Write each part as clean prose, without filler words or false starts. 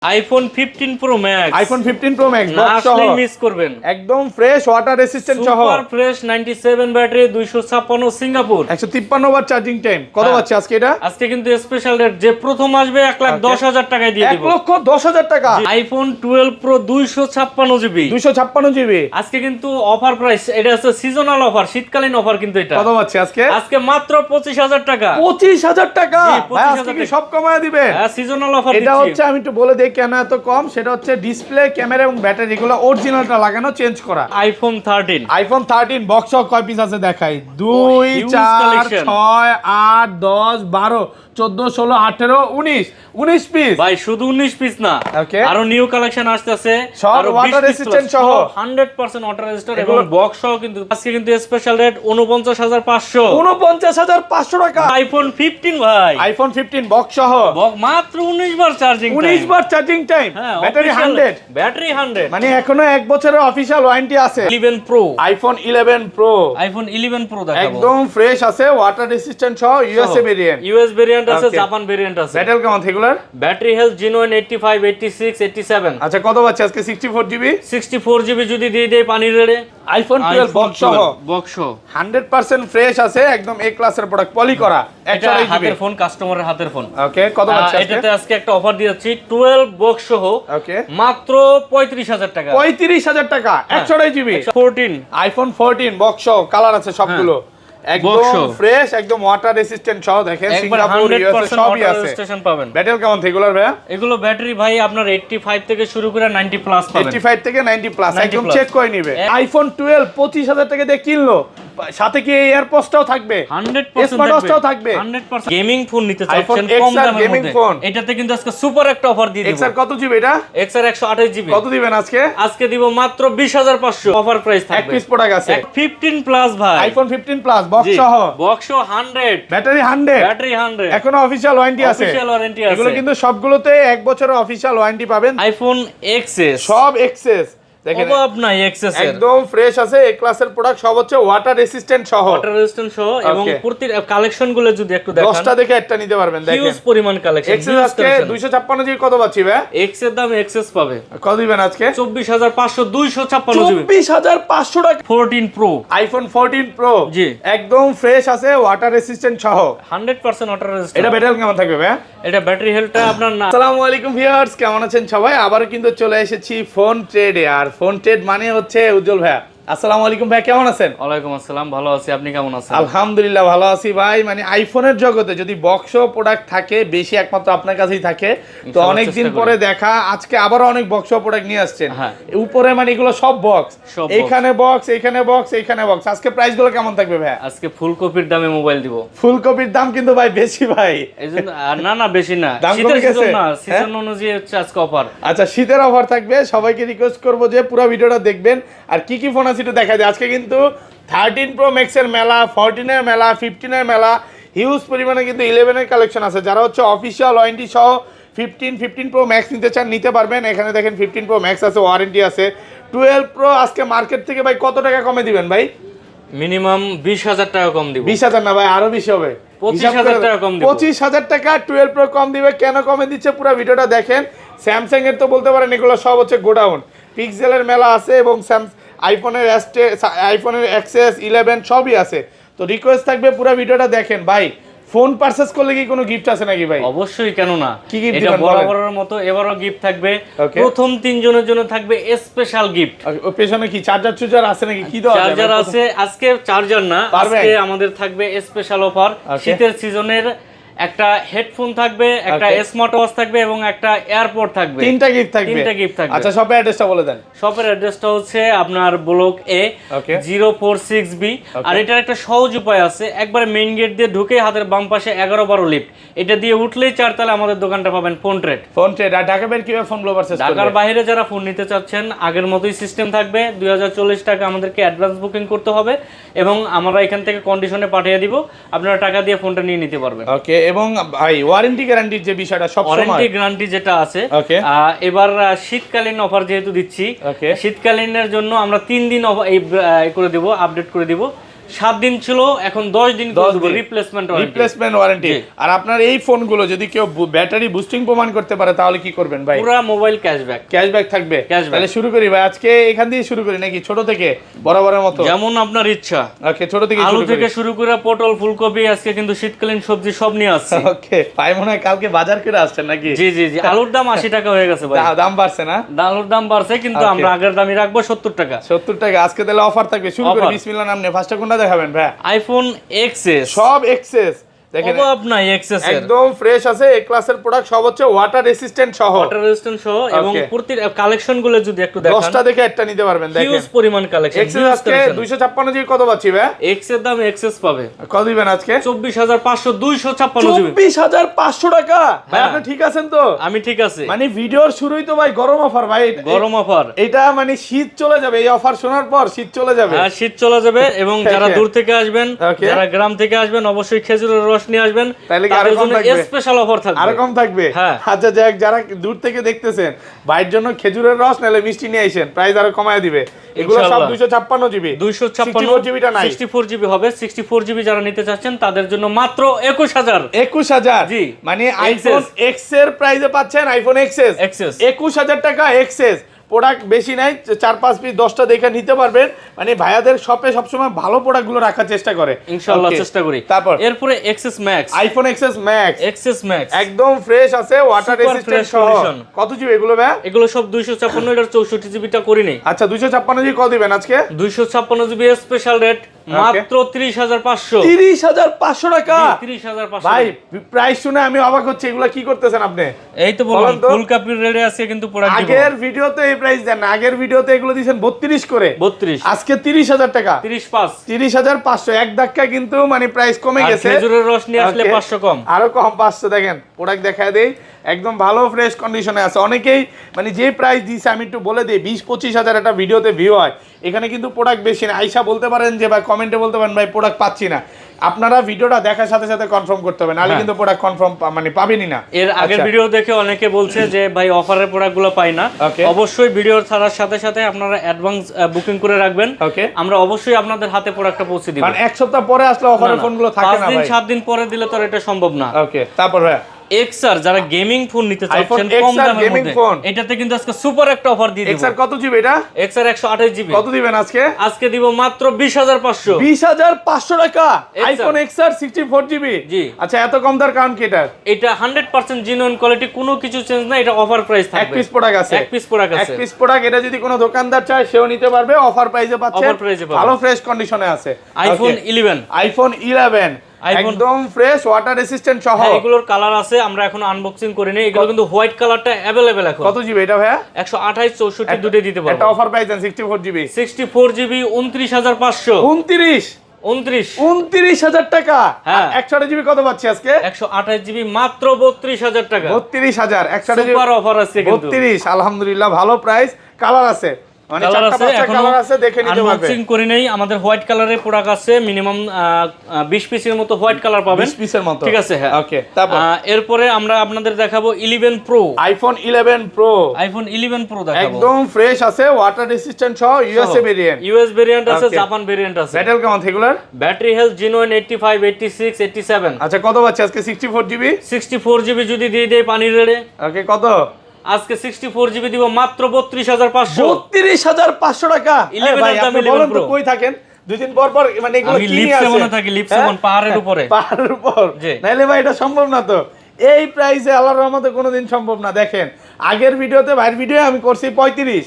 IPhone 15 pro max iPhone 15 pro max box সহ miss করবেন একদম ফ্রেশ ওয়াটার রেসিস্ট্যান্ট সহ super fresh 97 battery 256 Singapore 153 watt charging time কত পাচ্ছি আজকে এটা আজকে কিন্তু স্পেশাল রেট যে প্রথম আসবে 1,10,000 টাকায় দিয়ে দিব 1,10,000 টাকা আইফোন 12 প্রো 256 জিবি 256 জিবি আজকে কিন্তু অফার প্রাইস এটা হচ্ছে সিজনাল অফার শীতকালীন অফার কিন্তু এটা কত পাচ্ছি আজকে আজকে মাত্র 25,000 টাকা 25,000 টাকা জি, ভাই আজকে কি সব কমায় দিবে হ্যাঁ সিজনাল অফার এটা হচ্ছে আমি একটু বলে দেই কেন এত কম সেটা হচ্ছে ডিসপ্লে ক্যামেরা এবং ব্যাটারি গুলো অরিজিনালটা লাগানো চেঞ্জ করা আইফোন 13 আইফোন 13 বক্স কয় পিস আছে দেখাই 2 huge 4 collection। 6 8 10 12 14 16 18 19 পিস ভাই শুধু 19 পিস না Okay। আরো নিউ কালেকশন আসতেছে সব আরো water resistant সহ। 100% ওয়াটার রেজিস্ট্যান্ট এবং বক্স সহ কিন্তু আজকে কিন্তু স্পেশাল রেট 49,500 49,500 টাকা আইফোন 15 ভাই আইফোন 15 বক্স সহ মাত্র 19 বার চার্জিং 19 বার চার্জিং টাইম ব্যাটারি 100 ব্যাটারি 100 মানে এখনো এক বছরের অফিশিয়াল ওয়ারেন্টি আছে 11 pro iPhone 11 pro iPhone 11 pro দেখাবো একদম ফ্রেশ আছে ওয়াটার রেসিস্ট্যান্ট সহ ইউএসএ ভেরিয়েন্ট ইউএস ভেরিয়েন্ট আছে Okay। জাপান ভেরিয়েন্ট আছে ব্যাটারি কেমন থেগুলার ব্যাটারি হেলথ জেনুইন 85 86 87 আচ্ছা কত পাচ্ছি আজকে 64 জিবি 64 জিবি যদি দিয়ে দেই পানির রেড়ে আইফোন 12 বক্স সহ বক্স 100% ফ্রেশ আছে একদম এ ক্লাসের প্রোডাক্ট পলি করা এটা 128 জিবি হাতের ফোন কাস্টমারের হাতের ফোন ওকে কত পাচ্ছি আজকে এটাতে আজকে একটা অফার দিয়েছি 12 বক্স সহ ওকে মাত্র 35,000 টাকা 35,000 টাকা 128 জিবি 14 আইফোন 14 বক্স সহ কালার আছে সবগুলো একদম সহ। ফ্রেশ একদম ওয়াটার রেসিস্ট্যান্ট সহ দেখেন একবার সিঙ্গাপুর ইউএসএ 100% সবই ওয়াটার আছে রেজিস্ট্রেশন পাবেন ব্যাটারি কেমন থেগুলার ভাইয়া এগুলো ব্যাটারি ভাই আপনার 85 থেকে শুরু করে 90 প্লাস পাবেন 85 থেকে 90 প্লাস 90 একদম plus। চেক করে নিবে আইফোন 12 25,000 টাকা দিয়ে কিনলো সাথে কি এয়ারপডসটাও থাকবে 100% স্মার্ট ওয়াচটাও থাকবে 100% গেমিং ফোন নিতে iPhone চাচ্ছেন কম XR দামের gaming মধ্যে phone। এটাতে কিন্তু আজকে সুপার একটা অফার দিয়ে দিব এক্সআর কত জিবি এটা XR 128 জিবি কত দিবেন আজকে আজকে দিব মাত্র 20,500 অফার প্রাইস এক থাকবে পিস প্রোডাক্ট আছে 15 প্লাস ভাই আইফোন 15 প্লাস বক্স সহ বক্স 100 ব্যাটারি 100 ব্যাটারি 100 এখনো অফিশিয়াল ওয়ারেন্টি আছে অফিশিয়াল ওয়ারেন্টি আছে এগুলো কিন্তু সবগুলোতে এক বছরের অফিশিয়াল ওয়ারেন্টি পাবেন আইফোন এক্সএস সব এক্সেস দেখেন অভাব নাই এক্সএস এর একদম ফ্রেশ আছে এ ক্লাসের প্রোডাক্ট সব হচ্ছে ওয়াটার রেসিস্ট্যান্ট সহ ওয়াটার রেজিস্ট্যান্ট সহ এবং Okay। প্রতি কালেকশন গুলো যদি একটু দেখান 10টা দেখে একটা নিতে পারবেন দেখেন হিউজ পরিমাণ কালেকশন এক্সেস আজকে 256 জিবি কত পাচ্ছি ভাই এক্স এর দাম এক্সএস পাবে কত দিবেন আজকে 24,500 256 জিবি 24,500 টাকা 14 প্রো আইফোন 14 প্রো জি। একদম ফ্রেশ আছে ওয়াটার রেসিস্ট্যান্ট সহ 100% ওয়াটার এটা রেজিস্ট্যান্ট ব্যাটারি কেমন থাকবে ভাই এটা ব্যাটারি হেলথটা আপনার না আসসালামু আলাইকুম ভিউয়ার্স কেমন আছেন সবাই আবারো কিন্তু চলে এসেছি ফোন ট্রেডে আর ফোন ট্রেড মানে হচ্ছে উজ্জ্বল ভাই আসসালামু আলাইকুম ভাই কেমন আছেন ওয়ালাইকুম আসসালাম ভালো আছি আপনি কেমন আছেন আলহামদুলিল্লাহ ভালো আছি ভাই মানে আইফোনের জগতে যদি বক্স প্রোডাক্ট থাকে বেশি একমাত্র আপনার কাছেই থাকে তো ইনশাআল্লাহ অনেক দিন চেষ্টা করি। পরে দেখা আজকে আবারো অনেক বক্স প্রোডাক্ট নিয়ে আসছেন হ্যাঁ। উপরে মানে এগুলো সব বক্স সব box। এইখানে বক্স এইখানে বক্স এইখানে বক্স আজকে প্রাইস গুলো কেমন থাকবে ভাই আজকে ফুলকপির দামে মোবাইল দিব ফুলকপির দাম কিন্তু ভাই বেশি ভাই এইজন্য না বেশি না দাম শীতের কমে গেছে? সিজন না হ্যাঁ? সিজন অনুযায়ী হচ্ছে আজকে অফার আচ্ছা শীতের অফার থাকবে সবাইকে রিকোয়েস্ট করবো যে পুরো ভিডিওটা দেখবেন আর কি কি ফোন আছে একটু দেখা যায় আজকে কিন্তু 13 প্রো ম্যাক্স এর মেলা 14 এর মেলা 15 এর মেলা হিউজ পরিমাণে কিন্তু 11 এর কালেকশন আছে যারা হচ্ছে অফিশিয়াল ওয়ারেন্টি সহ 15 প্রো ম্যাক্স নিতে চান নিতে পারবেন এখানে দেখেন 15 প্রো ম্যাক্স আছে ওয়ারেন্টি আছে 12 প্রো আজকে মার্কেট থেকে ভাই কত টাকা কমে দিবেন ভাই মিনিমাম 20,000 টাকা কম দিব 20,000 না ভাই আরো বেশি হবে 25,000 টাকা কম দিব 25,000 টাকা 12 প্রো কম দিবে কেন কমে দিচ্ছে পুরো ভিডিওটা দেখেন স্যামসাং এর তো বলতে পারেন এগুলো সব হচ্ছে গোডাউন পিক্সেলের মেলা আছে এবং আইফোনের এক্সএস 11 সবই আছে তো রিকোয়েস্ট থাকবে পুরো ভিডিওটা দেখেন ভাই ফোন পারচেজ করলে কি কোনো গিফট আছে নাকি ভাই অবশ্যই কেন না কি gift এটা দিবেন বলেন? বরাবরের মতো এবারও গিফট থাকবে Okay। প্রথম 3 জনের জন্য থাকবে স্পেশাল গিফট ওর পেছনে কি চার্জার চুজার আছে নাকি কি দেওয়া যাবে? চার্জার আছে আজকে চার্জার না পারবেন? আজকে আমাদের থাকবে স্পেশাল অফার Okay। শীতের সিজনের একটা হেডফোন থাকবে একটা Okay। স্মার্ট ওয়াচ থাকবে এবং একটা এয়ারপড থাকবে তিনটা গিফট থাকবে তিনটা gift থাকবে। আচ্ছা শপের অ্যাড্রেসটা বলে দেন শপের অ্যাড্রেসটা হচ্ছে আপনার ব্লক এ Okay। 046B আর এটার একটা সহজ উপায় আছে একবার মেইন গেট দিয়ে ঢুকে হাতের বাম পাশে 11-12 লিফট এটা দিয়ে উঠলেই চারতলা আমাদের দোকানটা পাবেন ফোন ট্রেড ফোন ট্রেড আর ঢাকা বের কিভাবে ফোন গুলো পারচেজ ঢাকার করবে বাইরে যারা ফোন নিতে চাচ্ছেন আগের মতোই সিস্টেম থাকবে 2040 টাকা আমাদেরকে অ্যাডভান্স বুকিং করতে হবে এবং আমরা এখান থেকে কন্ডিশনে পাঠিয়ে দিব আপনারা টাকা দিয়ে ফোনটা নিয়ে নিতে পারবেন ওকে এবং ভাই ওয়ারেন্টি গ্যারান্টির যে বিষয়টা সব ওয়ারেন্টি সময় গ্যারান্টি যেটা আছে Okay। এবার শীতকালীন অফার যেহেতু দিচ্ছি Okay। শীতকালীনের জন্য আমরা 3 দিন করে দিব আপডেট করে দিব 7 দিন ছিল, এখন 10 দিন করে দেব রিপ্লেসমেন্ট ওয়ারেন্টি। আর আপনার এই ফোনগুলো যদি কেউ ব্যাটারি বুস্টিং প্রমাণ করতে পারে তাহলে কি করবেন ভাই? পুরো মোবাইল ক্যাশব্যাক থাকবে। তাহলে শুরু করি ভাই, আজকে এখান দিয়ে শুরু করি নাকি ছোট থেকে বরাবরের মতো? যেমন আপনার ইচ্ছা। ওকে, ছোট থেকে আলু থেকে শুরু করে পটল, ফুলকপি, আজকে কিন্তু শীতকালীন সবজি সব নিয়ে আসছে। ওকে ভাই, মনে হয় কালকে বাজার করে আসছেন নাকি? জি জি জি, আলুর দাম 80 টাকা হয়ে গেছে ভাই। দাম বাড়ছে না? আলুর দাম বাড়ছে, কিন্তু আমরা আগের দামই রাখবো 70 টাকা। 70 টাকা আজকে তাহলে অফার থাকবে। শুরু করি বিসমিল্লাহ নাম নিয়ে। ফার্স্টে কোনটা দেখাবেন ভাই? IPhone XS. সব এক্সএস দেখেন, অভাব নাই এক্সএস এর, একদম ফ্রেশ আছে। এ ক্লাসের প্রোডাক্ট সব হচ্ছে ওয়াটার রেসিস্ট্যান্ট সহ, এবং প্রতি কালেকশন গুলো যদি একটু দেখেন, 10টা দেখে একটা নিতে পারবেন। দেখেন হিউজ পরিমাণ কালেকশন। এক্সএস আজকে 256 জিবি কত পাচ্ছি ভাই? এক্স এর দাম এক্সএস পাবে কত দিবেন আজকে? 24500 256 জিবি। 24500 টাকা ভাই, আপনি ঠিক আছেন তো? আমি ঠিক আছে। মানে ভিডিওর শুরুই তো ভাই গরম অফার ভাই, গরম অফার। এটা মানে শীত চলে যাবে, এই অফার শোনার পর শীত চলে যাবে। হ্যাঁ, শীত চলে যাবে। এবং যারা দূর থেকে আসবেন, যারা গ্রাম থেকে আসবেন, অবশ্যই খেজুরের রস নিয়ে আসবেন, তাদের জন্য স্পেশাল অফার থাকবে। আরো কম থাকবে। আচ্ছা যাক, যারা দূর থেকে দেখতেছেন ভাইয়ের জন্য খেজুরের রস নালে মিষ্টি নিয়ে আইছেন, প্রাইস আরো কমায় দিবে। এগুলো সব 256 জিবি। 256 জিবিটা নাই, 64 জিবি হবে। 64 জিবি যারা নিতে চাচ্ছেন তাদের জন্য মাত্র 21000। 21000 জি, মানে আইফোন এক্স এর প্রাইসে পাচ্ছেন আইফোন এক্সএস 21000 টাকা এক্সএস। প্রোডাক্ট বেশি নাই, 4-5 পিস 10টা দেখে নিতে পারবেন। মানে ভাইয়াদের শপে সবসময় ভালো প্রোডাক্টগুলো রাখার চেষ্টা করে, ইনশাআল্লাহ চেষ্টা করি। তারপর এরপরে XS max, iPhone XS max একদম ফ্রেশ আছে, ওয়াটার রেসিস্ট্যান্ট সহ। কত জিবি এগুলো ভাই? এগুলো সব 256, এর 64 জিবিটা করি নেই। আচ্ছা 256 জিবি কত দিবেন আজকে? 256 জিবি স্পেশাল রেট মাত্র 30500। 30500 টাকা? 30500 ভাই প্রাইস শুনে আমি অবাক হচ্ছি। এগুলা কি করতেছেন আপনি? এই তো বললাম ফুলকপি রেডি আছে, কিন্তু প্রোডাক্ট দিব। আগের ভিডিওতে এই প্রাইস দেন না, আগের ভিডিওতে এগুলো দিবেন 32 করে। 32, আজকে 30000 টাকা। 30500 এক ধাক্কা কিন্তু মানে প্রাইস কমে গেছে। খেজুরের রস নিয়ে আসলে 500 কম, আরো কম 500। দেখেন প্রোডাক্ট দেখায় দেই, একদম ভালো ফ্রেশ কন্ডিশনে আছে। অনেকেই মানে যে প্রাইস দিয়েছে আমি একটু বলে দিই, 20-25 হাজার একটা ভিডিওতে ভিউ হয়। এখানে কিন্তু প্রোডাক্ট বেশি না। আইসা বলতে পারেন যে ভাই, কমেন্টে বলতে পারেন ভাই প্রোডাক্ট পাচ্ছি না। আপনারা ভিডিওটা দেখার সাথে সাথে কনফার্ম করতে হবে, নাহলে কিন্তু প্রোডাক্ট কনফার্ম মানে পাবেনই না। এর আগের ভিডিও দেখে অনেকে বলছে যে ভাই অফারের প্রোডাক্টগুলো পাই না। অবশ্যই ভিডিওর ছাড়ার সাথে সাথে আপনারা অ্যাডভান্স বুকিং করে রাখবেন। আমরা অবশ্যই আপনাদের হাতে প্রোডাক্টটা পৌঁছে দিব। মানে এক সপ্তাহ পরে আসলে অফারের ফোনগুলো থাকে না ভাই। 5 দিন 7 দিন পরে দিলে তো এটা সম্ভব না। ওকে, তারপর ভাই এক্সআর যারা গেমিং ফোন নিতে চাচ্ছেন কম দামের মধ্যে, এটাতে কিন্তু আজকে সুপার একটা অফার দিয়ে দিব। এক্সআর কত জিবি এটা? XR 128 GB. কত দিবেন আজকে? আজকে দিব মাত্র 20500। 20500 টাকা আইফোন এক্সআর 64 জিবি। জি। আচ্ছা এত কম দাম কারণ কি এটা? এটা 100% জেনুইন কোয়ালিটি, কোনো কিছু চেঞ্জ না। এটা অফার প্রাইস থাকবে। এক পিস প্রোডাক্ট আছে, এক পিস প্রোডাক্ট আছে। এক পিস প্রোডাক্ট। এটা যদি কোনো দোকানদার চায় সেও নিতে পারবে, অফার প্রাইসে পাচ্ছে, ভালো ফ্রেশ কন্ডিশনে আছে। আইফোন 11, আইফোন 11 একদম ফ্রেশ ওয়াটার রেসিস্ট্যান্ট সহ। এগুলোর কালার আছে, আমরা এখন আনবক্সিং করিনি। এগুলো কিন্তু হোয়াইট কালারটা अवेलेबल এখন। কত জিবি এটা ভাইয়া? 128 64 দুটো দিতে পারবো। এটা অফার প্রাইস 64 জিবি। 64 জিবি 29500। 29000 টাকা। হ্যাঁ 128 জিবি কত পাচ্ছি আজকে? 128 জিবি মাত্র 32000 টাকা। 32000 128 জিবি সুপার অফার আছে কিন্তু। 32 আলহামদুলিল্লাহ ভালো প্রাইস। কালার আছে, মানে চারটা পাঁচটা কালার আছে, দেখে নিতে পারবেন। আনবক্সিং করে নেই। আমাদের হোয়াইট কালারের প্রোডাক্ট আছে, মিনিমাম 20 পিসের মতো হোয়াইট কালার পাবেন। 20 পিসের মতো, ঠিক আছে। হ্যাঁ ওকে। তারপর এরপরে আমরা আপনাদের দেখাবো 11 pro. IPhone 11 pro, iPhone 11 pro দেখাবো। একদম ফ্রেশ আছে, ওয়াটার রেসিস্ট্যান্ট সহ, ইউএসএ ভেরিয়েন্ট। ইউএস ভেরিয়েন্ট আছে, জাপান ভেরিয়েন্ট আছে। ব্যাটারি কেমন এগুলার? Battery health genuine 85 86 87। আচ্ছা কত পাচ্ছি আজকে? 64 জিবি। 64 জিবি যদি দিয়ে দেই পানির রেড়ে। ওকে, কত আজকে? 64 জিবি দিব মাত্র 32500। 32500 টাকা। ভাই আপনি বলেন তো কই থাকেন? দুই দিন পর পর মানে এগুলো কি নিয়ে আসে? মনে থাকে লিপসমন পাহাড়ের উপরে। পাহাড়ের উপর নাইলে ভাই এটা সম্ভব না তো। এই প্রাইসে আল্লাহর রহমতে কোনোদিন সম্ভব না। দেখেন আগের ভিডিওতে ভাইয়ের ভিডিও আমি করছি 35,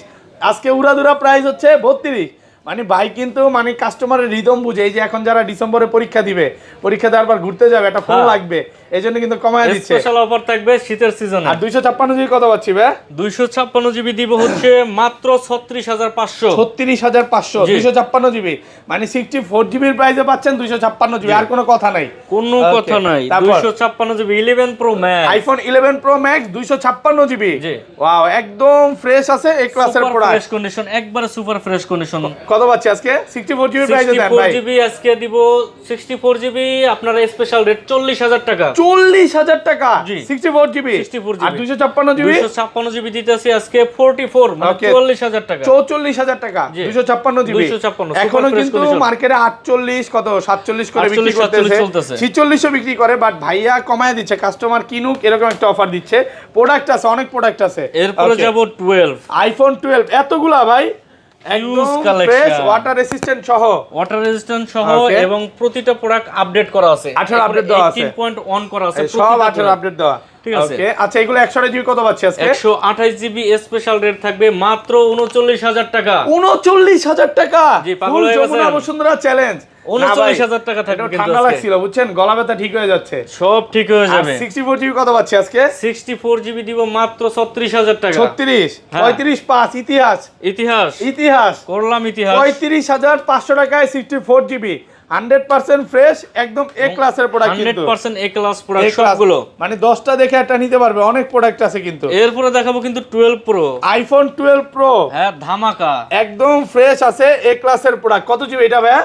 আজকে উড়াদুরা প্রাইস হচ্ছে 32। মানে ভাই কিন্তু মানে কাস্টমারের রিদম বুঝে। এই যে এখন যারা ডিসেম্বরে পরীক্ষা দিবে, পরীক্ষা দেওয়ার পর ঘুরতে যাবে, একটা ফোন লাগবে, এই জন্য কিন্তু কমায় দিচ্ছে। স্পেশাল অফার থাকবে শীতের সিজনে। আর 256 জিবি কত পাচ্ছি ভাই? 256 জিবি দিব হচ্ছে মাত্র 36500। 36500 256 জিবি, মানে 64 জিবির প্রাইসে পাচ্ছেন 256 জিবি। আর কোনো কথা নাই, কোনো কথা নাই। 256 GB 11 pro max, iPhone 11 pro max 256 GB. Wow, একদম ফ্রেশ আছে, এই ক্লাসের প্রোডাক্ট, ফ্রেশ কন্ডিশন, একবারে সুপার ফ্রেশ কন্ডিশন। কত পাচ্ছি আজকে 64 জিবি প্রাইসে দেন ভাই 64 জিবি আজকে দিব 64 জিবি আপনার স্পেশাল রেট 40000 টাকা 40000 টাকা জি। 64 জিবি 64 জিবি আর 256 জিবি 256 জিবি দিতেছি আজকে 44 মানে Okay. 44000 টাকা 44000 টাকা জি। 256 জিবি 256 এখনো super fresh কিন্তু condition। মার্কেটে 48 কত 47 করে 48, বিক্রি 47 করতেছে চলতেছে। 46 বিক্রি করে বাট ভাইয়া কমায় দিচ্ছে কাস্টমার কিনুক এরকম একটা অফার দিচ্ছে প্রোডাক্ট আছে অনেক প্রোডাক্ট আছে এরপরে যাব 12 আইফোন 12 এতগুলা ভাই একদম collection। ফ্রেশ ওয়াটার রেসিস্ট্যান্ট সহ ওয়াটার রেজিস্ট্যান্ট সহ Okay. এবং প্রতিটা প্রোডাক্ট আপডেট করা আছে 18 আপডেট দেওয়া আছে 18.1 করা আছে সব 18 আপডেট দেওয়া ঠিক আছে। ওকে আচ্ছা এগুলো 128 জিবি কত পাচ্ছি আজকে 128 জিবি স্পেশাল রেট থাকবে মাত্র 39000 টাকা 39000 টাকা জি, পাগল ফুল হয়ে গেছেন। যমুনা বসুন্ধরা চ্যালেঞ্জ 39000 টাকা থাকবে কিন্তু ঠান্ডা আজকে। লাগছিল বুঝছেন গলা ব্যথা ঠিক হয়ে যাচ্ছে সব ঠিক হয়ে আর যাবে 64 জিবি কত পাচ্ছি আজকে 64 জিবি দিব মাত্র 36000 টাকা 36 হ্যাঁ। 35 5 ইতিহাস ইতিহাস ইতিহাস করলাম ইতিহাস 35500 টাকায় 64 জিবি 100% ফ্রেশ একদম এ ক্লাসের প্রোডাক্ট কিন্তু 100% এ ক্লাস A প্রোডাক্ট class। সবগুলো মানে 10টা দেখে একটা নিতে পারবে অনেক প্রোডাক্ট আছে কিন্তু এরপরে দেখাবো কিন্তু 12 প্রো আইফোন 12 প্রো হ্যাঁ ধামাকা একদম ফ্রেশ আছে এ ক্লাসের প্রোডাক্ট কত জিবি এটা ভাইয়া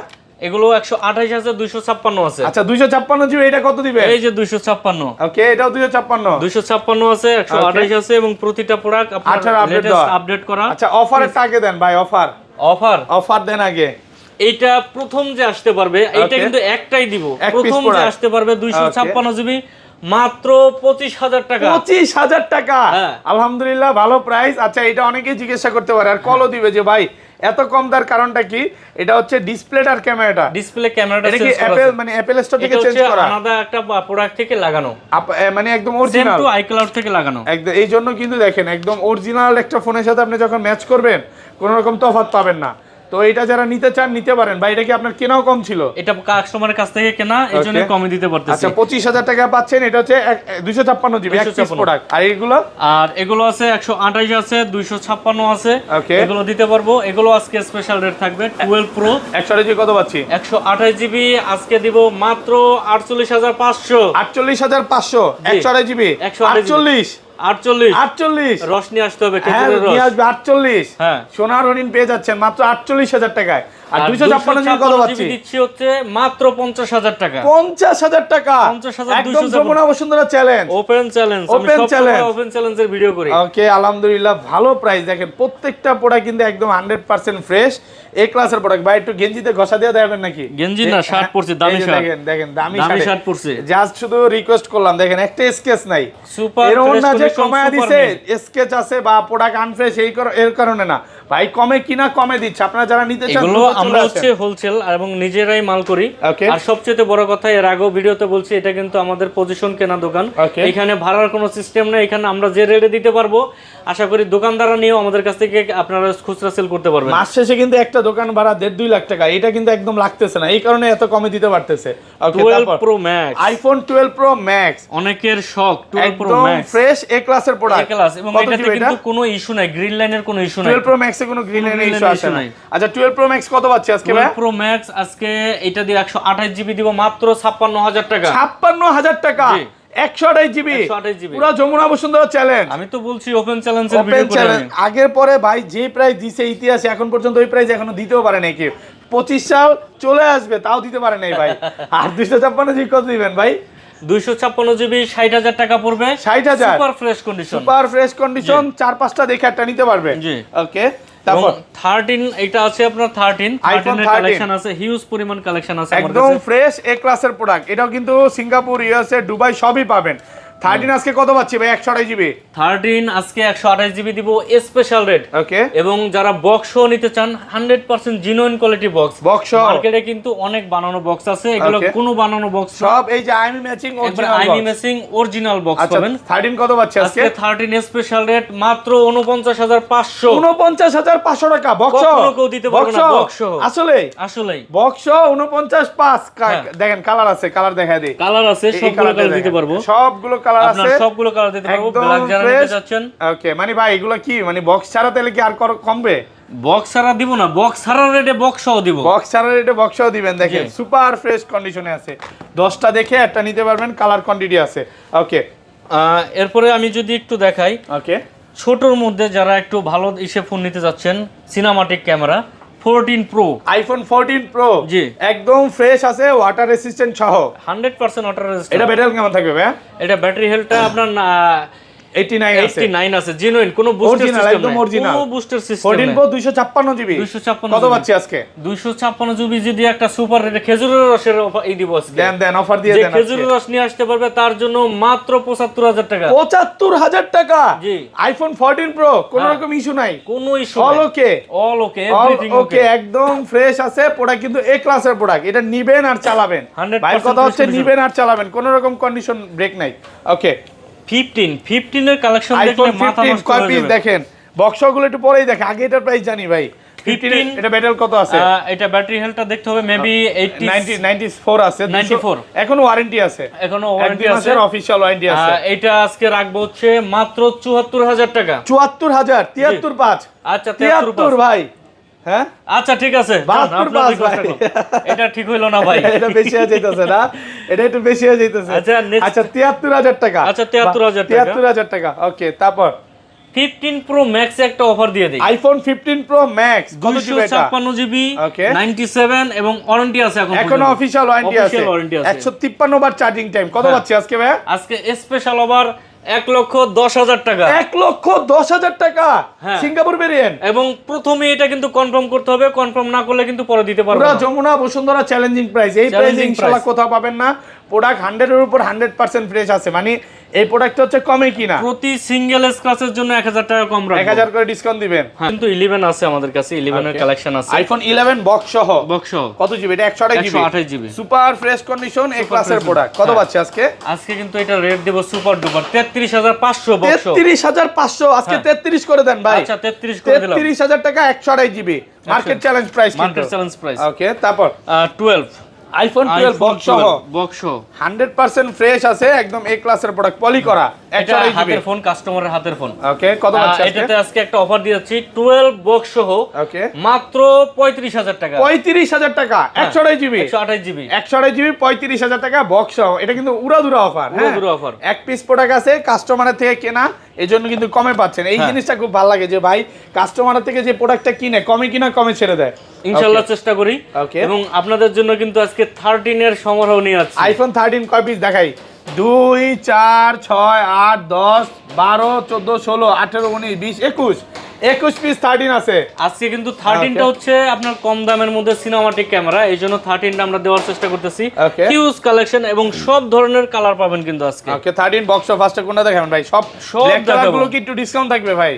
এগুলো 128 আছে 256 আছে আচ্ছা 256 জিবি এটা কত দিবে এই যে 256 ওকে এটাও 256 256 আছে 128 আছে এবং প্রতিটা প্রোডাক্ট 18 আপনার update লেটেস্ট দেওয়া। আপডেট করা আচ্ছা অফারের টাকে দেন ভাই অফার অফার অফার দেন আগে এইটা প্রথম যে আসতে পারবে এইটা Okay. কিন্তু একটাই দিব এক piece প্রথম যে product। আসতে পারবে 256 জিবি মাত্র 25000 টাকা 25000 টাকা হ্যাঁ। আলহামদুলিল্লাহ ভালো প্রাইস আচ্ছা এটা অনেকেই জিজ্ঞাসা করতে পারে আর কলও দিবে যে ভাই এত কম দার কারণটা কি এটা হচ্ছে ডিসপ্লেটার ক্যামেরাটা ডিসপ্লে ক্যামেরাটা এটা কি চেঞ্জ করা অ্যাপল আছে। মানে অ্যাপল স্টোর থেকে এটা চেঞ্জ হচ্ছে করা আলাদা একটা প্রোডাক্ট থেকে লাগানো মানে একদম সেম অরিজিনাল টু আইক্লাউড থেকে লাগানো একদম এই জন্য কিন্তু দেখেন একদম অরিজিনাল একটা ফোনের সাথে আপনি যখন ম্যাচ করবেন কোনো রকম তফাৎ পাবেন না তো এটা যারা নিতে চান নিতে পারেন বা এটা কি আপনার কেনাও কম ছিল এটা কাস্টমারের কাছ থেকে কেনা এই জন্য Okay. কমে দিতে পারতেছি আচ্ছা 25000 টাকা পাচ্ছেন এটা হচ্ছে 256 জিবি এক পিস 256 প্রোডাক্ট আর এগুলো আর এগুলো আছে 128 আছে 256 আছে Okay. এগুলো দিতে পারবো এগুলো আজকে স্পেশাল রেট থাকবে 12 প্রো 128 জিবি কত পাচ্ছি 128 জিবি আজকে দিব মাত্র 48500 48500 জি। 128 জিবি 128 48 48 48 রস নিয়ে আসতে হবে হ্যাঁ খেজুরের নিয়ে রস আসবে 48 হ্যাঁ। সোনার হরিণ পেয়ে যাচ্ছেন মাত্র 48000 টাকায় আর আর 256 জিবি কত পাচ্ছি দিচ্ছি হচ্ছে মাত্র 50000 টাকা 50000 টাকা 50,000 একদম 256 Jamuna Bashundhara challenge open challenge আমি Open সব সময় challenge। ওপেন চ্যালেঞ্জের ভিডিও করি ওকে আলহামদুলিল্লাহ ভালো প্রাইস দেখেন প্রত্যেকটা প্রোডাক্ট কিন্তু একদম 100% ফ্রেশ এ ক্লাসের প্রোডাক্ট ভাই একটু গেঞ্জিতে ঘষা দিয়ে দেবেন নাকি গেঞ্জি না, শার্ট পরছি, দামি এই যে শার্ট। দেখেন দেখেন দামি দামি শার্ট শার্ট পরছি। জাস্ট শুধু রিকোয়েস্ট করলাম দেখেন একটা স্কেচ নাই সুপার এর ফ্রেশ না যে কন্ডিশন কমায় দিছে স্কেচ আছে বা প্রোডাক্ট আনফ্রেশ এর কারণে না ভাই কমে কিনা কমে দিচ্ছে আপনারা যারা নিতে চান এগুলো দ্রুত চলে আমরা আসেন। হচ্ছে হোলসেল এবং নিজেরাই মাল করি Okay. আর সবচেয়ে বড় কথা এর আগেও ভিডিওতে বলছি এটা কিন্তু আমাদের পজিশন কেনা দোকান Okay. এখানে ভাড়ার কোনো সিস্টেম নেই এখানে আমরা যে রেটে দিতে পারবো আশা করি দোকানদাররা নিয়েও আমাদের কাছ থেকে আপনারা খুচরা সেল করতে পারবেন মাস শেষে কিন্তু একটা দোকান ভাড়া 1.5-2 লাখ টাকা এটা কিন্তু একদম লাগতেছে না এই কারণে এত কমে দিতে পারতেছে 12 pro max iPhone 12 pro max অনেকের শখ 12 প্রো একদম ম্যাক্স ফ্রেশ এ ক্লাসের প্রোডাক্ট ক্লাস এবং এটাতে কিন্তু কোনো ইস্যু নাই গ্রিন লাইনের কোনো ইস্যু নাই 12 প্রো ম্যাক্সে কোনো গ্রিন লাইনের green ইস্যু line আসে issue না নাই। আচ্ছা 12 প্রো ম্যাক্স কত পাচ্ছি আজকে ভাই 12 প্রো ম্যাক্স আজকে এটা দিয়ে 128 জিবি দিব মাত্র 56000 টাকা 56000 টাকা জি। 128 জিবি 128 জিবি পুরো যমুনা বসুন্ধরা চ্যালেঞ্জ আমি তো বলছি ওপেন চ্যালেঞ্জের ওপেন ভিডিও করে চ্যালেঞ্জ আমি। আগের পরে ভাই যে প্রাইস দিছে ইতিহাসে এখন পর্যন্ত ওই প্রাইস এখনো দিতেও পারে নাই কেউ 25 সাল চলে আসবে তাও দিতে পারে নাই ভাই আর 256 জিবি কত দিবেন ভাই 256 জিবি 60000 টাকা পড়বে 60,000 super fresh condition super fresh condition 4-5টা দেখে একটা নিতে পারবে জি। ওকে তারপর 13 এটা আছে আপনার 13 iPhone 13 এর 13 কালেকশন আছে হিউজ পরিমাণ কালেকশন আছে আমার একদম কাছে ফ্রেশ এ ক্লাসের প্রোডাক্ট এটাও কিন্তু সিঙ্গাপুর ইউএসএ দুবাই সবই পাবেন 13 আজকে কত পাচ্ছি ভাই 128 জিবি 13 আজকে 128 জিবি দিব স্পেশাল রেট ওকে এবং যারা বক্স সহ নিতে চান 100% জিনুইন কোয়ালিটি বক্স Box সহ। মার্কেটে কিন্তু অনেক বানানো বক্স আছে এগুলো Okay. কোনো বানানো বক্স সব এই যে আইএমই ম্যাচিং একবার অরিজিনাল আইমি মেসিং অরিজিনাল বক্স আচ্ছা পাবেন 13 কত পাচ্ছি আজকে আজকে 13 স্পেশাল রেট মাত্র 49500 49500 টাকা বক্স কখনো কেউ দিতে পারবে না, box সহ। আসলে আসলেই বক্স 49.5 হ্যাঁ। দেখেন কালার আছে কালার দেখায় দিই কালার আছে এই সবগুলো কালারটা কালার দিতে দেখেন। পারবো সবগুলো কালার আপনার আছে সবগুলো কালার দিতে পারবো একদম ব্ল্যাক যারা fresh। নিতে চাচ্ছেন ওকে মানে ভাই এগুলো কি মানে বক্স ছাড়া তাহলে কি আর কমবে বক্স ছাড়া দিব না বক্স ছাড়া রেটে বক্স সহ দিব বক্স ছাড়া এটা বক্সও দিবেন দেখেন জি। সুপার ফ্রেশ কন্ডিশনে আছে 10টা দেখে একটা নিতে পারবেন কালার কোয়ান্টিটি আছে ওকে এরপরে আমি যদি একটু দেখাই ওকে ছোটর মধ্যে যারা একটু ভালো ইসে ফোন নিতে যাচ্ছেন cinematic camera 14 pro. IPhone 14 pro ji. একদম ফ্রেশ আছে, ওয়াটার রেসিস্ট্যান্ট সহ 100% ওয়াটার রেজিস্ট্যান্ট। এটা ব্যাটারি কেমন থাকবে ভাই? এটা ব্যাটারি হেলথটা আপনার 89 আছে। 89 আছে, জেনুইন, কোনো বুস্টার Original, সিস্টেম একদম নাই, original। কোনো বুস্টার সিস্টেম 14 নাই। প্রো 256 জিবি 256 কত পাচ্ছি আজকে? 256 জিবি যদি একটা সুপার রেট খেজুরের রসের এই দিব আজকে। দেন অফার দিয়ে যে দেন। খেজুরের রস নিয়ে আসতে পারবে তার জন্য মাত্র 75000 টাকা। 75000 টাকা জি। আইফোন 14 প্রো কোনো হ্যাঁ। রকম ইস্যু নাই, কোনো ইস্যু অল ওকে, অল ওকে, এভরিথিং ওকে, একদম ফ্রেশ আছে প্রোডাক্ট, কিন্তু এ ক্লাসের প্রোডাক্ট। এটা নিবেন আর চালাবেন, 100% ভাই কথা হচ্ছে condition। নিবেন আর চালাবেন, কোনো রকম কন্ডিশন ব্রেক নাই। ওকে 15 এর কালেকশন দেখলে আইফোন মাথা 15 নষ্ট কয় হয়ে পিস যাবে। দেখেন, বক্সগুলো একটু পরেই দেখে, আগে এটার প্রাইস জানি ভাই। 15 এটা ব্যাটারি কত আছে? এটা ব্যাটারি হেলথটা দেখতে হবে মেবি 94 আছে, 94 এখনো ওয়ারেন্টি আছে, এখনো ওয়ারেন্টি আছে, মাসের অফিশিয়াল ওয়ারেন্টি আছে। এটা আজকে রাখবো হচ্ছে মাত্র 74000 টাকা। 74000 735 আচ্ছা 73 ভাই, হ্যাঁ আচ্ছা ঠিক আছে, 72 আপনার request ভাই। রাখলাম। এটা ঠিক হইলো না ভাই, এটা বেশি হয়ে যাইতেছে না, এটা একটু বেশি হয়ে যাইতেছে। আচ্ছা, next- আচ্ছা 73000 টাকা, আচ্ছা, 73,000 টাকা। 73000 টাকা। ওকে তারপর 15 প্রো ম্যাক্স একটা অফার দিয়ে দেই। আইফোন 15 প্রো ম্যাক্স কত জিবি এটা? 256 জিবি, Okay. 97 এবং ওয়ারেন্টি আছে এখন এখনো অফিশিয়াল ওয়ারেন্টি আছে, Official warranty আছে। 153 বার চার্জিং টাইম। কত হ্যাঁ। পাচ্ছি আজকে ভাই? আজকে স্পেশাল অফার 1,10,000 টাকা। 1,10,000 টাকা হ্যাঁ। Singapore variant. এবং প্রথমে এটা কিন্তু কনফার্ম করতে হবে, কনফার্ম না করলে কিন্তু পরে দিতে পারবো পুরো না। যমুনা বসুন্ধরা চ্যালেঞ্জিং প্রাইস, এই প্রাইসে Challenging ইনশাআল্লাহ price। কোথাও পাবেন না। প্রোডাক্ট 100 এর উপর 100% ফ্রেশ আছে, মানে এই প্রোডাক্ট হচ্ছে কমে কিনা প্রতি সিঙ্গেল স্ক্র্যাচের জন্য 1000 টাকা কম রাখবো। 1000 করে ডিসকাউন্ট দিবেন। হ্যাঁ, কিন্তু 11 আছে আমাদের কাছে, 11 এর Okay. কালেকশন আছে। আইফোন 11 বক্স সহ বক্স কত জিবি? এটা 128 GB, 128 GB. Super fresh condition, A ক্লাসের fresh। প্রোডাক্ট। কত হ্যাঁ। পাচ্ছি আজকে? আজকে কিন্তু এটা রেট দেব সুপার ডুপার 33500 বক্স। 33500 আজকে হ্যাঁ। 33 করে দেন ভাই। আচ্ছা 33 করে দিলাম। 33000 টাকা 128 জিবি মার্কেট চ্যালেঞ্জ প্রাইস কিন্তু। Market challenge price. ওকে তারপর 12 আইফোন 12 বক্স সহ বক্স 100% ফ্রেশ আছে, একদম এ ক্লাসের প্রোডাক্ট, পলি করা, এটা 128 জিবি। হাতের ফোন, কাস্টমারের হাতের ফোন। ওকে কত পাচ্ছি আজকে? এটাতে আজকে একটা অফার দিয়েছি 12 বক্স সহ ওকে মাত্র 35000 টাকা। 35000 টাকা 128 জিবি, 128 জিবি 128 জিবি 35000 টাকা বক্স সহ। এটা কিন্তু উড়াধুরা অফার, হ্যাঁ উড়াধুরা offer। এক পিস প্রোডাক্ট আছে, কাস্টমারের থেকে কেনা, এই জন্য কিন্তু কমে পাচ্ছেন। এই হ্যাঁ। জিনিসটা খুব ভালো লাগে যে ভাই কাস্টমারের থেকে যে প্রোডাক্টটা কিনে কমে কিনা কমে ছেড়ে দেয়। ইনশাআল্লাহ চেষ্টা করি। Okay. এবং আপনাদের জন্য কিন্তু আজকে 13 এর সমারোহ নিয়ে আসছি। আইফোন 13 কয় পিস দেখাই? 2 4 6 8 10 12 14 16 18 19 20 21 পিস 13 আছে। আজকে কিন্তু 13টা Okay. হচ্ছে আপনার কম দামের মধ্যে সিনেমাটিক ক্যামেরা, এই জন্য 13টা আমরা দেওয়ার চেষ্টা করতেছি। Okay. হিউজ কালেকশন এবং সব ধরনের কালার পাবেন কিন্তু আজকে। ওকে 13 বক্স ফার্স্টে কোনটা দেখাবেন ভাই? সব ব্ল্যাক দেখাবো। কালারগুলো কি একটু ডিসকাউন্ট থাকবে ভাই?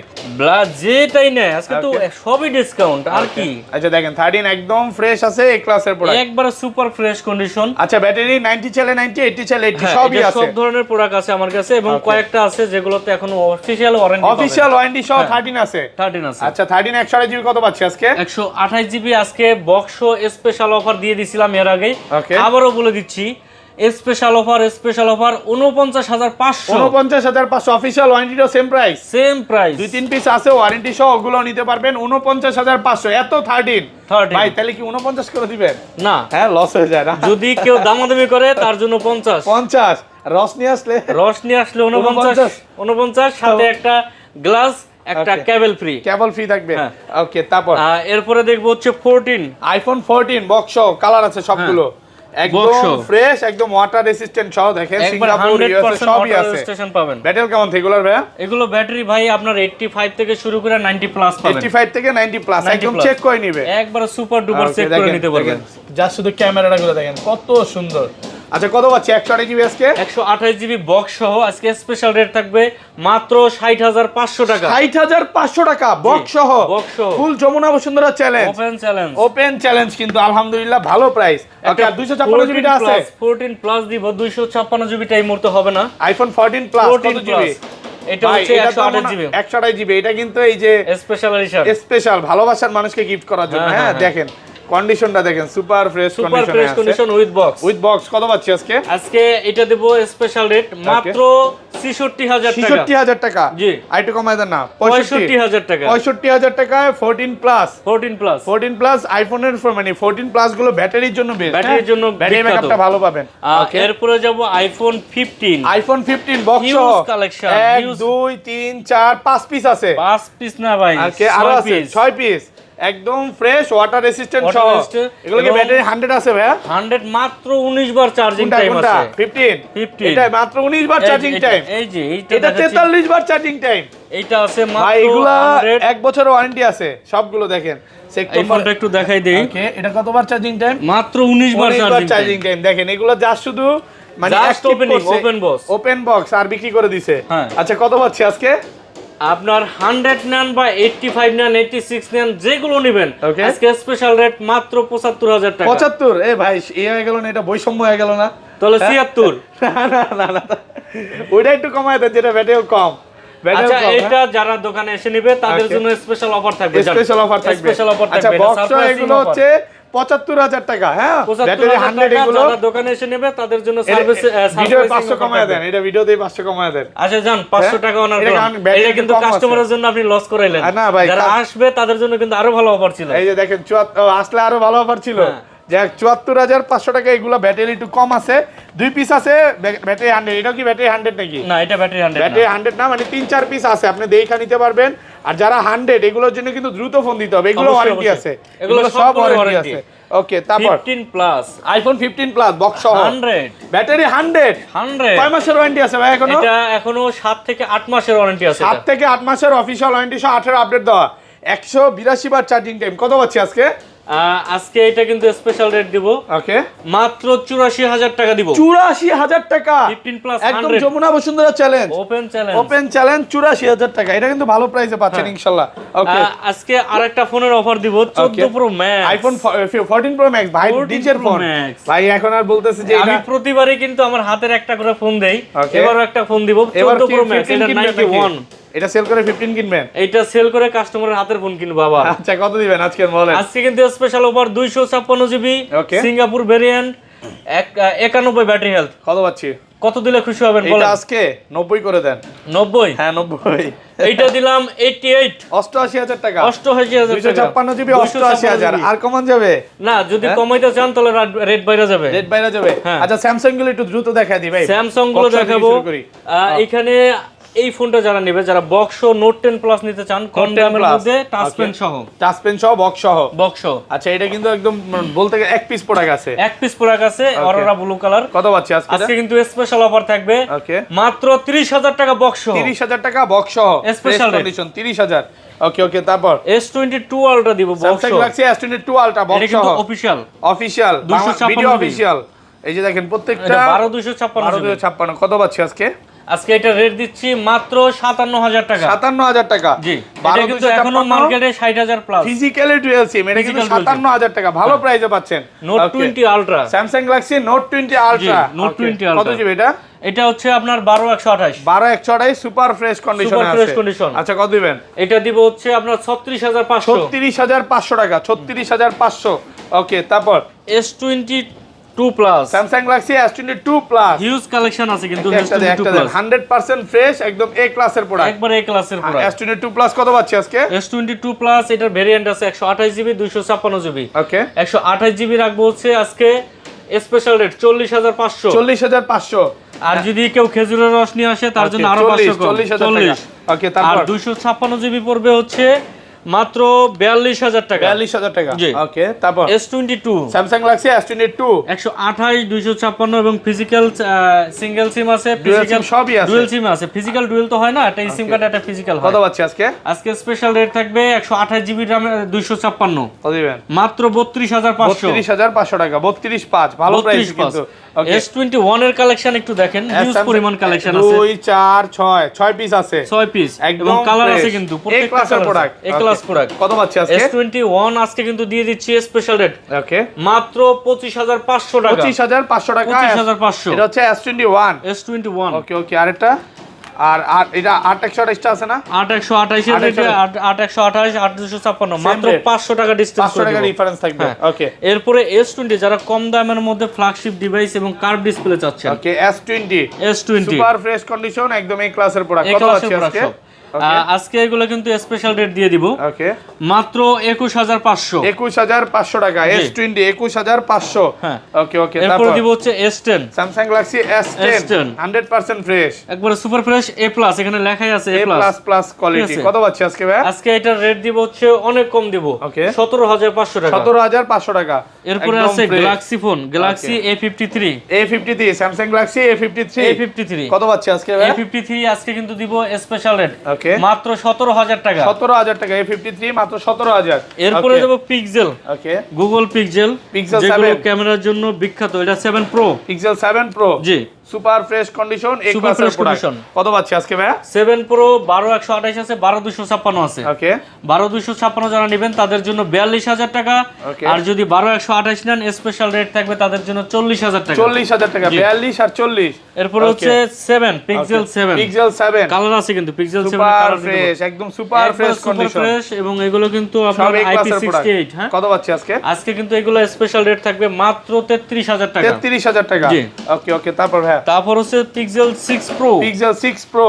যেটাই নেয় আজকে তো Okay. সবই ডিসকাউন্ট, আর কি। আচ্ছা দেখেন 13 একদম ফ্রেশ আছে, এই ক্লাসের প্রোডাক্ট। একবারে সুপার ফ্রেশ কন্ডিশন। আচ্ছা ব্যাটারি 90 চলে 90 80 চলে 80 সবই আছে। সব ধরনের প্রোডাক্ট আছে আমার কাছে এবং Okay. কয়েকটা আছে যেগুলোতে এখনো অফিশিয়াল ওয়ারেন্টি অফিশিয়াল ওয়ারেন্টি সহ হ্যাঁ। 13 আছে। 13 আছে। আচ্ছা 13 128 জিবি কত পাচ্ছি আজকে? 128 জিবি আজকে বক্স স্পেশাল অফার দিয়ে দিছিলাম এর আগে, Okay. আবারও বলে দিচ্ছি স্পেশাল অফার 49500 49500 অফিশিয়াল ওয়ারেন্টিও same price. Same price. 2-3 piece আছে ওয়ারেন্টি সহ, ওগুলো নিতে পারবেন 49500 এত 13 13 ভাই তাহলে কি 49 করে দিবেন? না, হ্যাঁ লস হয়ে যায় না? যদি কেউ দামাদামি করে তার জন্য 50, 50 রস নিয়ে আসলে রস নিয়ে আসলে 49 সাথে একটা গ্লাস, একটা Okay. কেবল ফ্রি। কেবল ফ্রি থাকবে। হ্যাঁ। ওকে তারপর এরপরে দেখবো হচ্ছে 14 আইফোন 14 বক্স সহ কালার আছে সবগুলো, একদম Box সহ। ফ্রেশ, একদম ওয়াটার রেসিস্ট্যান্ট সহ। দেখেন একবার সিঙ্গাপুর ইউএসএ 100% সবই ওয়াটার আছে। রেজিস্ট্রেশন পাবেন। ব্যাটারি কেমন রেগুলার ভাই? এগুলো ব্যাটারি ভাই আপনার 85 থেকে শুরু করে 90 প্লাস পাবেন। 85 থেকে 90 প্লাস 90 একদম plus। চেক করে নিবে। একবার সুপার ডুপার Okay, চেক করে দেখেন, নিতে পারবেন। দেখেন। যা শুধু ক্যামেরাটা গুলো দেখেন কত সুন্দর। আচ্ছা কত পাচ্ছি 128 জিবি আজকে? 128 জিবি বক্স সহ আজকে স্পেশাল রেট থাকবে মাত্র 60500 টাকা। 60500 টাকা বক্স সহ, box সহ। Full Jamuna Bashundhara challenge, open challenge. Open challenge কিন্তু আলহামদুলিল্লাহ ভালো প্রাইস। ওকে আর 256 জিবিটা আছে। 14 প্লাস দিব, 256 জিবিটা এই মুহূর্তে হবে না। আইফোন 14 প্লাস কত 14 জিবি? প্লাস এটা হচ্ছে 128 জিবি 128 জিবি। এটা কিন্তু এই যে স্পেশাল এডিশন, স্পেশাল ভালোবাসার মানুষকে গিফট করার জন্য। হ্যাঁ, হ্যাঁ হ্যাঁ, দেখেন কন্ডিশনটা দেখেন সুপার ফ্রেশ সুপার ফ্রেশ কন্ডিশনে কন্ডিশন আছে। With box. উইথ বক্স কত পাচ্ছি আজকে? আজকে এটা দেব স্পেশাল রেট মাত্র 66000 টাকা। 66000 টাকা। জি। আইটু কমায় দেন না 65000 টাকা। 65000 টাকায় 14 প্লাস 14 প্লাস 14 প্লাস আইফোনের মানে 14 প্লাস গুলো ব্যাটারির জন্য বেস্ট। ব্যাটারির জন্য ব্যাটারি বিখ্যাত। ব্যাকআপটা ভালো পাবেন। ওকে এরপরে যাব আইফোন 15। আইফোন 15 বক্স Huge সহ collection, 1 huge। 2 3 4 5 পিস আছে। 5 পিস না ভাই, ওকে আরো 6 আছে পিস। 6 পিস একদম ফ্রেশ ওয়াটার রেসিস্ট্যান্ট Water সহ। resistant এগুলো কি এবং ব্যাটারি 100 আছে ভাইয়া? 100 মাত্র 19 বার চার্জিং টাইম আছে। 15 15 এটা মাত্র 19 বার চার্জিং টাইম। এই যে এইটা এটা 43 বার চার্জিং টাইম। এইটা আছে ভাই মাত্র এগুলা 100। 1 বছরের ওয়ারেন্টি আছে সবগুলো দেখেন। এই সেক্টর ফোনটা একটু দেখাই দেই। ওকে এটা কতবার চার্জিং টাইম? মাত্র 19 বার 19 বার চার্জিং চার্জিং টাইম। দেখেন এগুলো যা শুধু মানে Just opening, open box। Open box আর বিক্রি করে দিছে। হ্যাঁ। আচ্ছা কত পাচ্ছি আজকে? আপনার 100 নেন বা 85 নেন 86 নেন যেগুলো নেবেন Okay. আজকে স্পেশাল রেট মাত্র 75000 টাকা। 75 এ ভাই এই হয়ে গেল না, এটা বৈষম্য হয়ে গেল না? তাহলে 76। না ওইটা একটু কমায় দেন যেটা ব্যাটারিও কম। আচ্ছা এটা যারা দোকানে এসে নেবে তাদের Okay. জন্য স্পেশাল অফার থাকবে। স্পেশাল অফার থাকবে। স্পেশাল অফার আচ্ছা থাকবে। বক্স এগুলো হচ্ছে 75000 টাকা। হ্যাঁ ব্যাটারি 100 এগুলো যারা দোকানে এসে নেবে তাদের জন্য ভিডিও 500 কমায় দেন, এটা ভিডিওতেই 500 কমায় দেন। আচ্ছা যান 500 টাকা অনার এটা করুন। কারণ battery এটা কিন্তু কম আছে। কাস্টমারের জন্য আপনি লস করাইলেন। না ভাই, যারা আসবে তাদের জন্য কিন্তু আরো ভালো অফার ছিল। এই যে দেখেন আসলে আরো ভালো অফার ছিল। হ্যাঁ। যে 74500 টাকা এগুলো ব্যাটারি একটু কম আছে, 2 পিস আছে ব্যাটারি 100। এটা কি ব্যাটারি 100 নাকি? না এটা ব্যাটারি 100 ব্যাটারি 100 না, মানে 3-4 পিস আছে, আপনি দেখে নিতে পারবেন। আর যারা 100 এগুলোর জন্য কিন্তু দ্রুত ফোন দিতে হবে, এগুলো অবশ্যই, ওয়ারেন্টি অবশ্যই। আছে, এগুলো এগুলো সব সবগুলো ওয়ারেন্টি warranty। আছে। ওকে তারপর 15 প্লাস আইফোন 15 প্লাস বক্স সহ 100 ব্যাটারি 100 কয় মাসের ওয়ারেন্টি আছে ভাই এখনো? এটা এখনো 7 থেকে 8 মাসের ওয়ারেন্টি আছে 7 থেকে 8 মাসের অফিশিয়াল ওয়ারেন্টি সহ 18 আপডেট দেওয়া, 182 বার চার্জিং টাইম। কত পাচ্ছি আজকে? আজকে এটা কিন্তু স্পেশাল রেট দিব ওকে মাত্র 84000 টাকা দিব। 84000 টাকা 15 প্লাস একদম 100 Jamuna Bashundhara challenge open challenge. Open challenge 84000 টাকা। এটা কিন্তু ভালো প্রাইসে পাচ্ছেন ইনশাআল্লাহ। ওকে আজকে আরেকটা ফোনের অফার দিব 14 pro max iPhone 14 pro max ভাই 14 ডিজের Pro ফোন Max। ভাই এখন আর বলতেছে যে আমি এটা প্রতিবারই কিন্তু আমার হাতের একটা করে ফোন দেই। Okay. এবারও একটা ফোন দিব এবার 14 প্রো ম্যাক্স, 15 এটা কিনবেন নাকি? 91। এটা সেল করে 15 কিনবেন? এটা সেল করে কাস্টমারের হাতের ফোন কিনবো আবার। আচ্ছা কত দিবেন আজকে বলেন? আজকে কিন্তু special offer 256 GB Okay. Singapore variant 91 battery health. কত পাচ্ছি? কত দিলে খুশি হবেন এটা বলেন? আজকে 90 করে দেন। 90? হ্যাঁ 90। এইটা দিলাম 88 88000 টাকা 88000 টাকা 256 জিবি 88000 আর কমন যাবে না যদি কমাইতে চান তাহলে রেট বাইরে যাবে। রেট বাইরে যাবে। হ্যাঁ। আচ্ছা স্যামসাং গুলো একটু দ্রুত দেখায় দিই ভাই। স্যামসাং গুলো Box থেকে দেখাবো। শুরু করি। এখানে এই ফোনটা যারা নেবে, যারা বক্স নোট 10 প্লাস নিতে চান কম Note 10 দামের Plus। মধ্যে টাচ Okay. পেন সহ, টাচ পেন সহ বক্স সহ। বক্স আচ্ছা এটা কিন্তু একদম বলতে গেলে এক পিস প্রোডাক্ট আছে। এক পিস প্রোডাক্ট আছে অরোরা ব্লু কালার। কত পাচ্ছি আজকে? আজকে কিন্তু স্পেশাল অফার থাকবে ওকে মাত্র 30000 টাকা বক্স সহ। 30000 টাকা বক্স সহ Special rate। কন্ডিশন 30000। ওকে ওকে তারপর S22 আলট্রা দিব বক্স স্যামসাং সহ। গ্যালাক্সি S22 আলট্রা এটা বক্স সহ কিন্তু official official 256 video GB। Official. এই যে দেখেন প্রত্যেকটা এটা 12256 জিবি। 12256 কত পাচ্ছি আজকে? আজকে এটা রেট দিচ্ছি মাত্র 57000 টাকা। 57000 টাকা জি এটা কিন্তু এখনো মার্কেটে 60000 প্লাস। ফিজিক্যালি ডুয়াল সিম, এটা কিন্তু Physical dual SIM। 57000 টাকা ভালো প্রাইসে পাচ্ছেন। Note 20 ultra Samsung Galaxy note 20 ultra Note 20 কত Ultra। জিবি এটা? এটা হচ্ছে আপনার 12128। 12128 সুপার ফ্রেশ কন্ডিশনে Super আছে। fresh condition। আচ্ছা কত দিবেন? এটা দিব হচ্ছে আপনার 36500। 36500 টাকা 36500। ওকে তারপর S22 plus Samsung Galaxy S22 plus huge collection আছে কিন্তু একটা দেন, S22 একটা দেন। প্লাস 100% ফ্রেশ একদম এ ক্লাসের প্রোডাক্ট। একবার এই ক্লাসের পুরো। S22 প্লাস কত পাচ্ছি আজকে? S22 প্লাস এটার ভেরিয়েন্ট আছে 128 জিবি 256 জিবি। ওকে 128 জিবি রাখবো হচ্ছে আজকে স্পেশাল রেট 40500। 40500। আর যদি কেউ খেজুরের রস নিয়ে আসে তার জন্য আরো 500 কম 40000 টাকা। ওকে আর তারপর 256 জিবি পড়বে হচ্ছে মাত্র 42000 টাকা। 42000 টাকা। জি। ওকে তারপর S22 স্যামসাং গ্যালাক্সি S22 128 256 এবং ফিজিক্যাল সিঙ্গেল সিম আছে, Dual ফিজিক্যাল SIM সবই আছে। ডুয়াল সিম আছে। ফিজিক্যাল ডুয়াল তো হয় না, একটা সিম কার্ড একটা ফিজিক্যাল হয়। কত পাচ্ছি আজকে? আজকে স্পেশাল রেট থাকবে 128 জিবি RAM 256 কত দিবেন? মাত্র 32500। 32500 টাকা 325 ভালো প্রাইস 32 কিন্তু। ওকে S21 এর কালেকশন একটু দেখেন, হিউজ পরিমাণ কালেকশন আছে। 2 4 6 পিস আছে। 6 পিস একদম এবং কালার আছে fresh। কিন্তু A প্রত্যেকটা ক্লাসের কালার প্রোডাক্ট। এ ক্লাস প্রোডাক্ট। কত পাচ্ছি আজকে? S21 আজকে কিন্তু দিয়ে দিচ্ছি স্পেশাল রেট ওকে মাত্র 25500 টাকা। 25500 টাকা। 25500 এটা হচ্ছে S21। S21 ওকে ওকে আরেকটা আর এটা 8128 টা আছে না? 8128 এর রেটে 8128 8256 মাত্র rate। 500 টাকা ডিসকাউন্ট 500 টাকা ডিফারেন্স থাকবে। ওকে এরপরে S20 যারা কম দামের মধ্যে ফ্ল্যাগশিপ ডিভাইস এবং কার্ভ ডিসপ্লে চাচ্ছেন, ওকে S20 S20 super fresh condition একদম এই ক্লাসের প্রোডাক্ট। এই কত ক্লাসের আছে প্রোডাক্ট আজকে? সব। আজকে এগুলো কিন্তু স্পেশাল রেট দিয়ে দিব ওকে মাত্র 21500 21500 টাকা S20 21500 হ্যাঁ ওকে ওকে এরপর তারপর দিব হচ্ছে S10 Samsung Galaxy S10 100% fresh একবারে সুপার ফ্রেশ A+ এখানে লেখাই আছে A+ কোয়ালিটি কত পাচ্ছি আজকে ভাই আজকে এটার রেট দিব হচ্ছে অনেক কম দিব ওকে 17500 টাকা 17500 টাকা এরপরে আছে Galaxy phone Galaxy A53 A53 Samsung Galaxy A53 কত পাচ্ছি আজকে ভাই A53 আজকে কিন্তু দিব স্পেশাল রেট ওকে মাত্র 17000 টাকা 17000 টাকা A53 মাত্র 17000 এরপরে দেব pixel okay Google pixel Pixel 7 যেগুলো ক্যামেরার জন্য বিখ্যাত এটা 7 pro Pixel 7 Pro ji super fresh condition এক Super ক্লাসের fresh প্রোডাক্ট condition। কত পাচ্ছি আজকে ভাই 7 প্রো 12128 আছে 12256 আছে ওকে 12256 যারা নেবেন তাদের জন্য 42000 টাকা Okay. আর যদি 12128 নেন স্পেশাল রেট থাকবে তাদের জন্য 40000 টাকা 40000 টাকা জি। 42 আর 40 এরপর হচ্ছে 7 পিক্সেল 7 Pixel 7 কালার আছে কিন্তু পিক্সেল 7 সুপার কালার ফ্রেশ একদম সুপার ফ্রেশ কন্ডিশন ফ্রেশ এবং এগুলো কিন্তু সব আপনার এক ক্লাসের প্রোডাক্ট IP68 হ্যাঁ কত পাচ্ছি আজকে আজকে কিন্তু এগুলো স্পেশাল রেট থাকবে মাত্র 33000 টাকা 33000 টাকা জি। ওকে ওকে তারপর ভাই তারপর হচ্ছে pixel 6 pro Pixel 6 Pro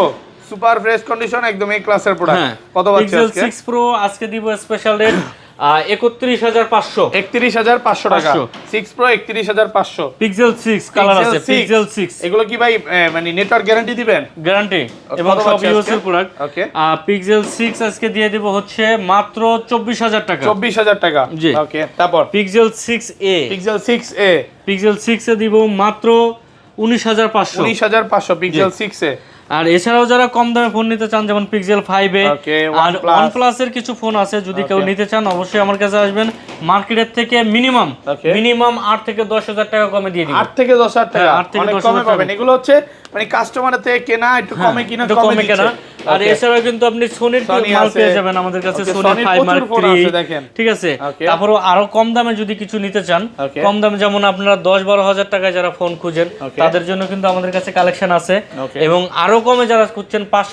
super fresh condition একদম এই ক্লাসের প্রোডাক্ট হ্যাঁ কত পাচ্ছি পিক্সেল আজকে 6 প্রো আজকে দিব স্পেশাল রেট 31500 31500 টাকা 500 6 Pro 31500 পিক্সেল 6 কালার আছে পিক্সেল 6 এগুলো কি ভাই মানে নেটওয়ার্ক গ্যারান্টি দিবেন গ্যারান্টি এবং কত সব পাচ্ছি ইউএস এর আজকে? প্রোডাক্ট ওকে পিক্সেল 6 আজকে দিয়ে দেব হচ্ছে মাত্র 24000 টাকা 24000 টাকা জি। ওকে তারপর pixel 6a Pixel 6a pixel 6 এ দিব মাত্র 19500 19500 Pixel 6a আর এছাড়াও যারা কম দামে ফোন নিতে চান যেমন পিক্সেল 5 এ Okay, আর OnePlus। OnePlus এর কিছু ফোন আছে যদি কেউ Okay। নিতে চান অবশ্যই আমার কাছে আসবেন মার্কেটের থেকে মিনিমাম Okay। 8 থেকে 10000 টাকা কমে দিয়ে দিব 8 থেকে 10000 টাকা হ্যাঁ, 8 থেকে অনেক 10,000 কমে টাকা। পাবেন এগুলো হচ্ছে মানে কাস্টমারের থেকে কেনা একটু কমে কিনা একটু কমে কেনা দিচ্ছে আর এছাড়াও কিন্তু আপনি সোনির Sony মাল আছে। পেয়ে যাবেন আমাদের কাছে Okay, সোনি Sony-র 5 প্রচুর মার্ক ফোন 3 আছে দেখেন। ঠিক আছে Okay। তারপরও আরো কম দামে যদি কিছু নিতে চান Okay। কম দামে যেমন আপনারা 10-12 টাকায় যারা ফোন খুঁজেন Okay। তাদের জন্য কিন্তু আমাদের কাছে কালেকশন আছে Okay। এবং আরো কমে যারা খুঁজছেন 5